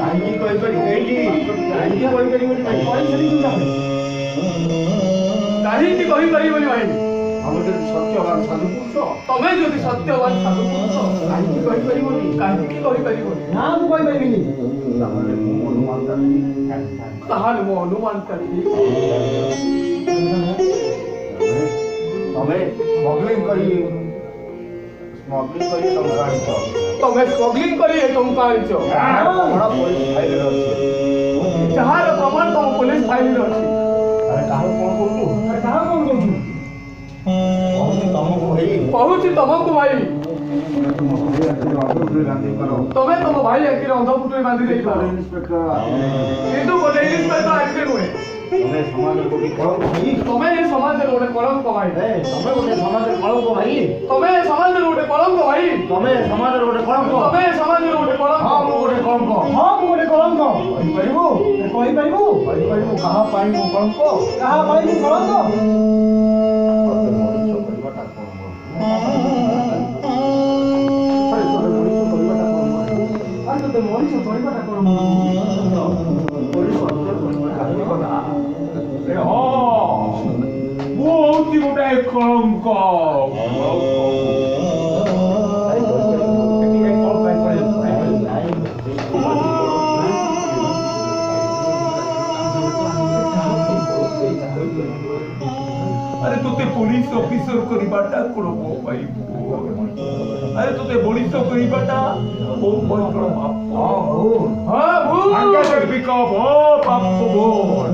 କାହିଁକି କହିପାରିବି ଏଇଠି କାହିଁକି କହିପାରିବନି ଭାଇ କାହିଁକି କହିପାରିବନି ଭାଇ? ଆମେ ଯଦି ସତ୍ୟବାନ ସାଧୁ ପୁରୁଷ ତମେ ଯଦି ସତ୍ୟବାନ ସାଧୁ ପୁରୁଷ କାହିଁକି କହିପାରିବନି କାହିଁକି କହିପାରିବନି? ନା ମୁଁ କହିପାରିବିନି। ତାହେଲେ ମୁଁ ଅନୁମାନ ତାହେଲେ ମୋ ଅନୁମାନଟା ଠିକ। ତମେ ସ୍ମଗଲିଂ କରି ଟଙ୍କା ଆଣିଛ ତମେ ସ୍ମଗଲିଂ କରି ଏ ଟଙ୍କା ଆଣିଛ। ପ୍ରମାଣ ପୋଲିସ ଫାଇଲରେ ଅଛି ଯାହାର ପ୍ରମାଣ ତମ ପୋଲିସ ଫାଇଲରେ ଅଛି। ଆରେ କାହାକୁ କଣ କହୁଛୁ କାହା କଣ କହୁଛୁ? କହୁଛି ତମକୁ ଭାଇ କହୁଛି ତମକୁ ଭାଇ ଗାନ୍ଧୀ କର ତମେ ତମ ଭାଇ ଆଖିରେ ଅନ୍ଧପୁଟୁଳି ବାନ୍ଧି ଦେଇପାର। ଇନ୍ସପେକ୍ଟର କିନ୍ତୁ ଗୋଟେ ଇନ୍ସପେକ୍ଟର ଆଖିରେ ନୁହେଁ। ତମେ ସମାଜରେ ଗୋଟେ କଳଙ୍କ ଭାଇ ତମେ ଏ ସମାଜରେ ଗୋଟେ କଳଙ୍କ ଭାଇ। ତମେ ଗୋଟେ ସମାଜରେ କଳଙ୍କ ଭାଇ ତମେ ଏ ସମାଜରେ ଗୋଟେ କଳଙ୍କ ଭାଇ। ତମେ ସମାଜରେ ଗୋଟେ କଳଙ୍କ ତମେ ଏ ସମାଜରେ ଗୋଟେ କଳଙ୍କ। ହଁ ମୁଁ ଗୋଟେ କଳଙ୍କ ହଁ ମୁଁ ଗୋଟେ କଳଙ୍କ। କହିପାରିବୁ କହିପାରିବୁ? କହିପାରିବୁ କାହା ପାଇଁ ମୁଁ କଳଙ୍କ କାହା ପାଇଁ ମୁଁ କଳଙ୍କ? ତତେ ମଣିଷ କରିବାଟା କଣ ମୁଁ ହଉଛି ଗୋଟେ କଳଙ୍କ। अरे तुते पुलिस ऑफिसर करिबाटा कोन हो भाई? अरे तुते पुलिस करिबाटा ओ कोन बाप? हां भूल। हां भूल। आगे से पिकअप हो बाप बोल।